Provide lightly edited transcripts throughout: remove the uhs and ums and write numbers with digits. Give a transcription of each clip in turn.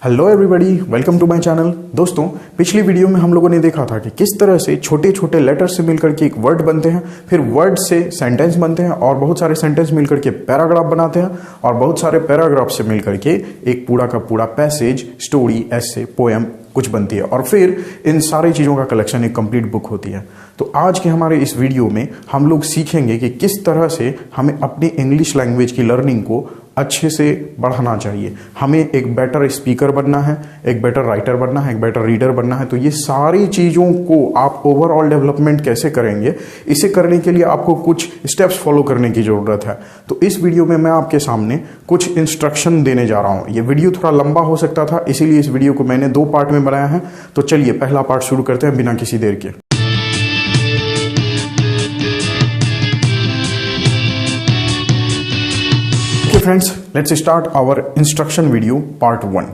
Hello everybody, welcome to my channel. दोस्तों, पिछली video में हम लोगों ने देखा था कि किस तरह से छोटे छोटे लेटर से मिलकर के एक वर्ड बनते हैं, फिर वर्ड से सेंटेंस बनते हैं और बहुत सारे सेंटेंस मिलकर के पैराग्राफ बनाते हैं और बहुत सारे पैराग्राफ से मिलकर के एक पूरा का पूरा पैसेज, स्टोरी, एसे, पोएम कुछ बनती है और फिर इन सारी चीज़ों का कलेक्शन एक कंप्लीट बुक होती है। तो आज के हमारे इस वीडियो में हम लोग सीखेंगे कि किस तरह से हमें अपनी इंग्लिश लैंग्वेज की लर्निंग को अच्छे से बढ़ाना चाहिए। हमें एक बेटर स्पीकर बनना है, एक बेटर राइटर बनना है, एक बेटर रीडर बनना है। तो ये सारी चीज़ों को आप ओवरऑल डेवलपमेंट कैसे करेंगे, इसे करने के लिए आपको कुछ स्टेप्स फॉलो करने की ज़रूरत है। तो इस वीडियो में मैं आपके सामने कुछ इंस्ट्रक्शन देने जा रहा हूँ। ये वीडियो थोड़ा लंबा हो सकता था, इसीलिए इस वीडियो को मैंने 2 पार्ट में बनाया है। तो चलिए पहला पार्ट शुरू करते हैं बिना किसी देर के। Okay friends, let's start our instruction video part 1।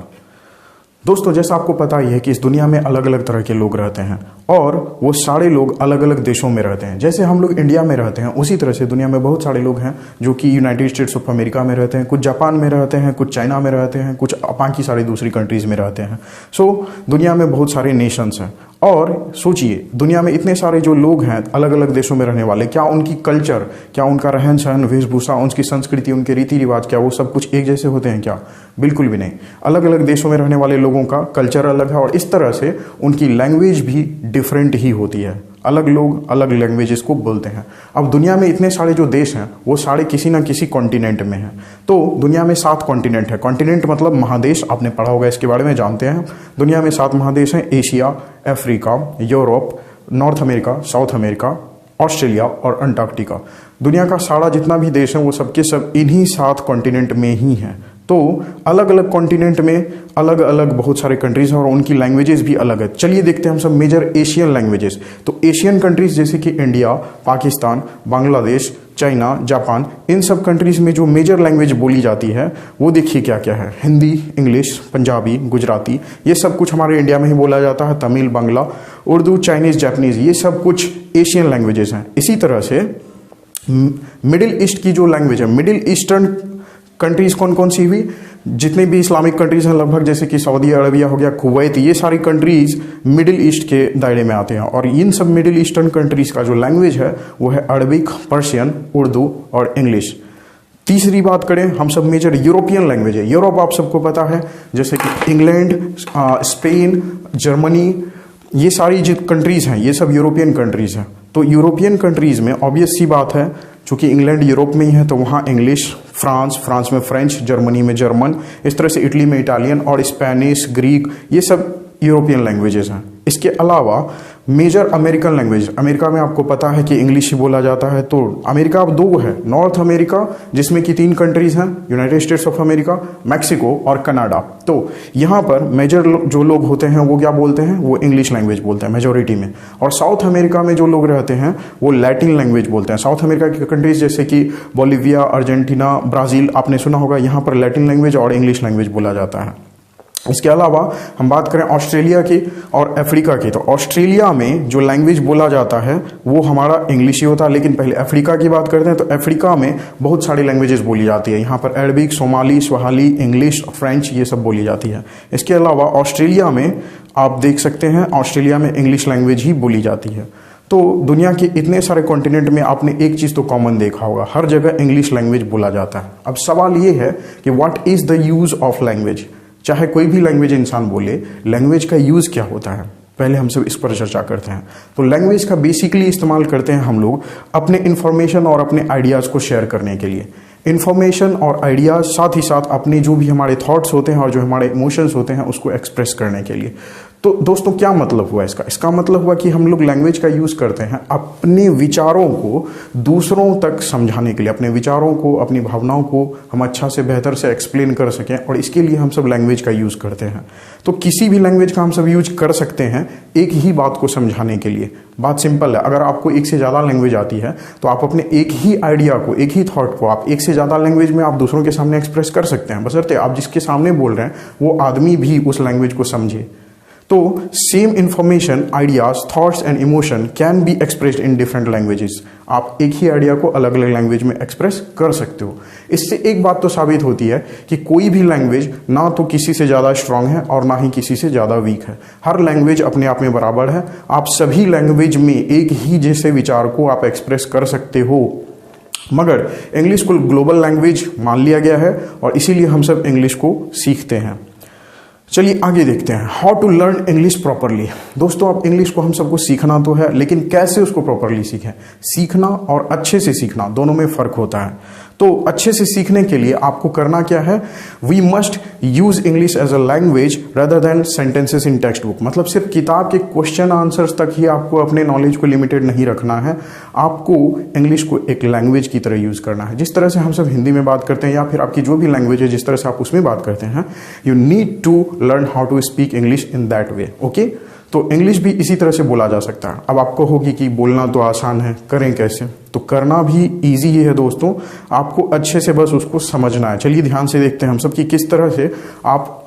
दोस्तों, जैसा आपको पता ही है कि इस दुनिया में अलग अलग तरह के लोग रहते हैं और वो सारे लोग अलग अलग देशों में रहते हैं। जैसे हम लोग इंडिया में रहते हैं, उसी तरह से दुनिया में बहुत सारे लोग हैं जो कि यूनाइटेड स्टेट्स ऑफ अमेरिका में रहते हैं, कुछ जापान में रहते हैं, कुछ चाइना में रहते हैं, कुछ बाकी सारी दूसरी कंट्रीज में रहते हैं। सो दुनिया में बहुत सारे नेशंस हैं और सोचिए, दुनिया में इतने सारे जो लोग हैं अलग अलग देशों में रहने वाले, क्या उनकी कल्चर, क्या उनका रहन सहन, वेशभूषा, उनकी संस्कृति, उनके रीति रिवाज, क्या वो सब कुछ एक जैसे होते हैं क्या? बिल्कुल भी नहीं। अलग अलग देशों में रहने वाले लोगों का कल्चर अलग है और इस तरह से उनकी लैंग्वेज भी डिफरेंट ही होती है। अलग लोग अलग लैंग्वेजेस को बोलते हैं। अब दुनिया में इतने सारे जो देश हैं वो सारे किसी ना किसी कॉन्टिनेंट में हैं। तो दुनिया में 7 कॉन्टिनेंट है। कॉन्टिनेंट मतलब महादेश, आपने पढ़ा होगा, इसके बारे में जानते हैं। दुनिया में 7 महादेश हैं: Asia, Africa, Europe, north America, south America, Australia और अंटार्कटिका। दुनिया का सारा जितना भी देश है वो सबके सब इन्हीं 7 कॉन्टिनेंट में ही हैं। तो अलग अलग कॉन्टिनेंट में अलग अलग बहुत सारे कंट्रीज हैं और उनकी लैंग्वेजेस भी अलग है। चलिए देखते हैं हम सब मेजर एशियन लैंग्वेजेस। तो एशियन कंट्रीज जैसे कि India, Pakistan, Bangladesh, China, Japan, इन सब कंट्रीज में जो मेजर लैंग्वेज बोली जाती है वो देखिए क्या क्या है: हिंदी, इंग्लिश, पंजाबी, गुजराती, ये सब कुछ हमारे इंडिया में ही बोला जाता है। तमिल, बांग्ला, उर्दू, चाइनीज, जापानीज, ये सब कुछ एशियन लैंग्वेजेस हैं। इसी तरह से मिडिल ईस्ट की जो लैंग्वेज है, मिडिल ईस्टर्न कंट्रीज कौन कौन सी हुई? जितने भी इस्लामिक कंट्रीज हैं लगभग, जैसे कि सऊदी अरबिया हो गया, कुवैत, ये सारी कंट्रीज मिडिल ईस्ट के दायरे में आते हैं। और इन सब मिडिल ईस्टर्न कंट्रीज का जो लैंग्वेज है वो है अरबिक, पर्शियन, उर्दू और इंग्लिश। तीसरी बात करें हम सब मेजर यूरोपियन लैंग्वेज है। यूरोप आप सबको पता है, जैसे कि इंग्लैंड, स्पेन, जर्मनी, ये सारी जो कंट्रीज हैं ये सब यूरोपियन कंट्रीज हैं। तो यूरोपियन कंट्रीज में ऑब्वियस सी बात है, चूंकि इंग्लैंड यूरोप में ही है तो वहाँ इंग्लिश, फ्रांस में फ्रेंच, जर्मनी में जर्मन, इस तरह से इटली में इटालियन और स्पेनिश, ग्रीक, ये सब यूरोपियन लैंग्वेजेस हैं। इसके अलावा मेजर अमेरिकन लैंग्वेज, अमेरिका में आपको पता है कि इंग्लिश ही बोला जाता है। तो अमेरिका अब 2 है, नॉर्थ अमेरिका जिसमें कि 3 कंट्रीज हैं, United states of America, Mexico और कनाडा। तो यहाँ पर मेजर जो लोग होते हैं वो क्या बोलते हैं? वो इंग्लिश लैंग्वेज बोलते हैं मेजोरिटी में। और साउथ अमेरिका में जो लोग रहते हैं वो लैटिन लैंग्वेज बोलते हैं। साउथ अमेरिका की कंट्रीज जैसे कि बोलिविया, अर्जेंटीना, ब्राज़ील, आपने सुना होगा, यहाँ पर लैटिन लैंग्वेज और इंग्लिश लैंग्वेज बोला जाता है। इसके अलावा हम बात करें ऑस्ट्रेलिया की और अफ्रीका की, तो ऑस्ट्रेलिया में जो लैंग्वेज बोला जाता है वो हमारा इंग्लिश ही होता है। लेकिन पहले अफ्रीका की बात करते हैं तो अफ्रीका में बहुत सारी लैंग्वेजेस बोली जाती है। यहाँ पर Arabic, Somali, Swahili, English, French, ये सब बोली जाती है। इसके अलावा ऑस्ट्रेलिया में आप देख सकते हैं, ऑस्ट्रेलिया में इंग्लिश लैंग्वेज ही बोली जाती है। तो दुनिया के इतने सारे कॉन्टिनेंट में आपने एक चीज़ तो कॉमन देखा होगा, हर जगह इंग्लिश लैंग्वेज बोला जाता है। अब सवाल ये है कि what is the use of language? चाहे कोई भी लैंग्वेज इंसान बोले, लैंग्वेज का यूज़ क्या होता है, पहले हम सब इस पर चर्चा करते हैं। तो लैंग्वेज का बेसिकली इस्तेमाल करते हैं हम लोग अपने इन्फॉर्मेशन और अपने आइडियाज़ को शेयर करने के लिए। इन्फॉर्मेशन और आइडियाज़, साथ ही साथ अपने जो भी हमारे थॉट्स होते हैं और जो हमारे इमोशंस होते हैं उसको एक्सप्रेस करने के लिए। तो दोस्तों, क्या मतलब हुआ इसका? इसका मतलब हुआ कि हम लोग लैंग्वेज का यूज़ करते हैं अपने विचारों को दूसरों तक समझाने के लिए। अपने विचारों को, अपनी भावनाओं को हम अच्छा से बेहतर से एक्सप्लेन कर सकें और इसके लिए हम सब लैंग्वेज का यूज़ करते हैं। तो किसी भी लैंग्वेज का हम सब यूज कर सकते हैं एक ही बात को समझाने के लिए। बात सिंपल है, अगर आपको एक से ज़्यादा लैंग्वेज आती है तो आप अपने एक ही आइडिया को, एक ही थॉट को आप एक से ज़्यादा लैंग्वेज में आप दूसरों के सामने एक्सप्रेस कर सकते हैं, बशर्ते आप जिसके सामने बोल रहे हैं वो आदमी भी उस लैंग्वेज को समझे। तो same information, ideas, thoughts and emotion can be expressed in different languages. आप एक ही आइडिया को अलग अलग लैंग्वेज में एक्सप्रेस कर सकते हो। इससे एक बात तो साबित होती है कि कोई भी लैंग्वेज ना तो किसी से ज़्यादा स्ट्रांग है और ना ही किसी से ज़्यादा वीक है। हर लैंग्वेज अपने आप में बराबर है। आप सभी लैंग्वेज में एक ही जैसे विचार को आप एक्सप्रेस कर सकते हो, मगर इंग्लिश को ग्लोबल लैंग्वेज मान लिया गया है और इसीलिए हम सब इंग्लिश को सीखते हैं। चलिए आगे देखते हैं, how to learn English properly. दोस्तों, आप इंग्लिश को हम सबको सीखना तो है, लेकिन कैसे उसको प्रॉपरली सीखें। सीखना और अच्छे से सीखना दोनों में फर्क होता है। तो अच्छे से सीखने के लिए आपको करना क्या है, we must use English as a language rather than sentences in text book. मतलब सिर्फ किताब के क्वेश्चन आंसर्स तक ही आपको अपने नॉलेज को लिमिटेड नहीं रखना है, आपको इंग्लिश को एक लैंग्वेज की तरह यूज करना है। जिस तरह से हम सब हिंदी में बात करते हैं या फिर आपकी जो भी लैंग्वेज है जिस तरह से आप उसमें बात करते हैं, you need to learn how to speak English in that way. Okay, तो इंग्लिश भी इसी तरह से बोला जा सकता है। अब आपको होगी कि बोलना तो आसान है, करें कैसे, तो करना भी इजी ही है दोस्तों, आपको अच्छे से बस उसको समझना है। चलिए ध्यान से देखते हैं हम सब कि किस तरह से आप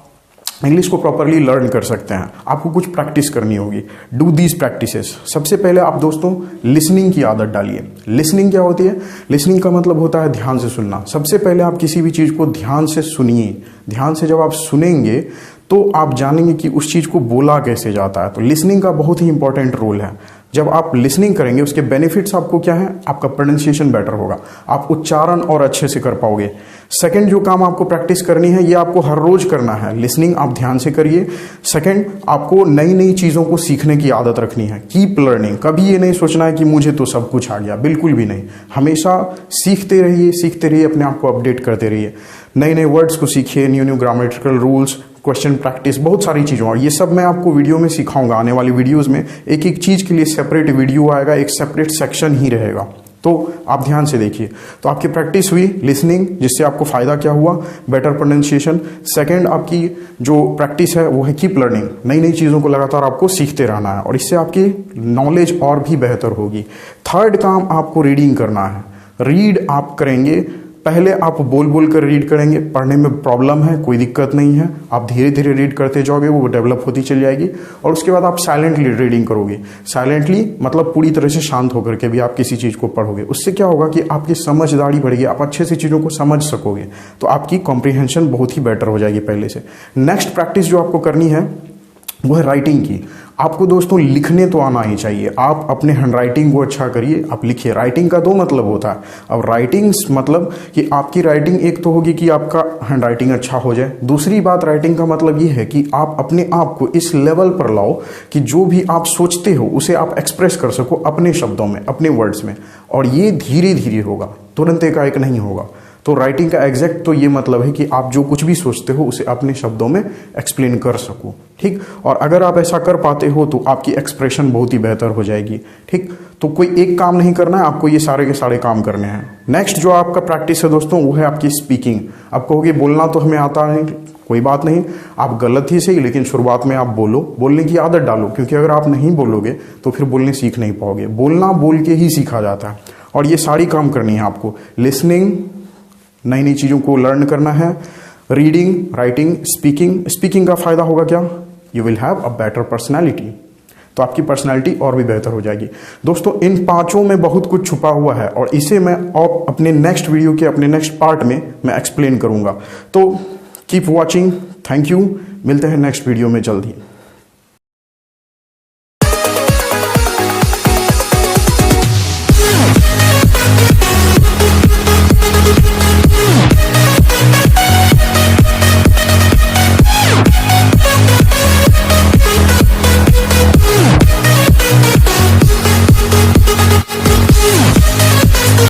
इंग्लिश को प्रॉपरली लर्न कर सकते हैं। आपको कुछ प्रैक्टिस करनी होगी। Do these practices. सबसे पहले आप दोस्तों लिसनिंग की आदत डालिए। लिसनिंग क्या होती है? लिसनिंग का मतलब होता है ध्यान से सुनना। सबसे पहले आप किसी भी चीज को ध्यान से सुनिए। ध्यान से जब आप सुनेंगे तो आप जानेंगे कि उस चीज को बोला कैसे जाता है। तो लिसनिंग का बहुत ही इंपॉर्टेंट रोल है। जब आप लिसनिंग करेंगे उसके बेनिफिट्स आपको क्या है, आपका प्रोनाउंसिएशन बेटर होगा, आप उच्चारण और अच्छे से कर पाओगे। सेकंड जो काम आपको प्रैक्टिस करनी है, ये आपको हर रोज करना है। लिसनिंग आप ध्यान से करिए। सेकंड, आपको नई नई चीजों को सीखने की आदत रखनी है। Keep learning. कभी ये नहीं सोचना है कि मुझे तो सब कुछ आ गया, बिल्कुल भी नहीं। हमेशा सीखते रहिए, अपने आप को अपडेट करते रहिए। नए नए वर्ड्स को सीखिए, new grammatical rules, question practice, बहुत सारी चीज़ों, और ये सब मैं आपको वीडियो में सिखाऊंगा। आने वाली वीडियोस में एक एक चीज़ के लिए सेपरेट वीडियो आएगा, एक सेपरेट सेक्शन ही रहेगा, तो आप ध्यान से देखिए। तो आपकी प्रैक्टिस हुई लिसनिंग, जिससे आपको फायदा क्या हुआ, बेटर प्रोनाउंसिएशन। सेकंड, आपकी जो प्रैक्टिस है वो है कीप लर्निंग। नई नई चीज़ों को लगातार आपको सीखते रहना है और इससे आपकी नॉलेज और भी बेहतर होगी। थर्ड काम, आपको रीडिंग करना है। रीड आप करेंगे, पहले आप बोल बोल कर रीड करेंगे, पढ़ने में प्रॉब्लम है कोई दिक्कत नहीं है, आप धीरे धीरे रीड करते जाओगे, वो डेवलप होती चली जाएगी। और उसके बाद आप साइलेंटली रीडिंग करोगे। साइलेंटली मतलब पूरी तरह से शांत होकर के भी आप किसी चीज़ को पढ़ोगे। उससे क्या होगा कि आपकी समझदारी बढ़ेगी, आप अच्छे से चीज़ों को समझ सकोगे, तो आपकी कॉम्प्रिहेंशन बहुत ही बेटर हो जाएगी पहले से। नेक्स्ट प्रैक्टिस जो आपको करनी है वो है राइटिंग की। आपको दोस्तों लिखने तो आना ही चाहिए। आप अपने हैंडराइटिंग को अच्छा करिए, आप लिखिए। राइटिंग का दो मतलब होता है। अब राइटिंग मतलब कि आपकी राइटिंग एक तो होगी कि आपका हैंडराइटिंग अच्छा हो जाए, दूसरी बात राइटिंग का मतलब ये है कि आप अपने आप को इस लेवल पर लाओ कि जो भी आप सोचते हो उसे आप एक्सप्रेस कर सको अपने शब्दों में, अपने वर्ड्स में। और ये धीरे धीरे होगा, तुरंत एकाएक नहीं होगा। तो राइटिंग का एग्जैक्ट तो ये मतलब है कि आप जो कुछ भी सोचते हो उसे अपने शब्दों में एक्सप्लेन कर सको, ठीक। और अगर आप ऐसा कर पाते हो तो आपकी एक्सप्रेशन बहुत ही बेहतर हो जाएगी, ठीक। तो कोई एक काम नहीं करना है, आपको ये सारे के सारे काम करने हैं। नेक्स्ट जो आपका प्रैक्टिस है दोस्तों वो है आपकी स्पीकिंग। आप कहोगे बोलना तो हमें आता नहीं, कोई बात नहीं, आप गलत ही सही, लेकिन शुरुआत में आप बोलो, बोलने की आदत डालो, क्योंकि अगर आप नहीं बोलोगे तो फिर बोलने सीख नहीं पाओगे। बोलना बोल के ही सीखा जाता है। और ये सारी काम करनी है आपको। लिसनिंग, नई नई चीज़ों को लर्न करना है, रीडिंग, राइटिंग, स्पीकिंग। स्पीकिंग का फायदा होगा क्या, you will have a better personality. तो आपकी पर्सनैलिटी और भी बेहतर हो जाएगी। दोस्तों इन पांचों में बहुत कुछ छुपा हुआ है और इसे मैं अपने नेक्स्ट वीडियो के अपने नेक्स्ट पार्ट में मैं एक्सप्लेन करूंगा। तो कीप वॉचिंग, थैंक यू, मिलते हैं नेक्स्ट वीडियो में जल्द ही।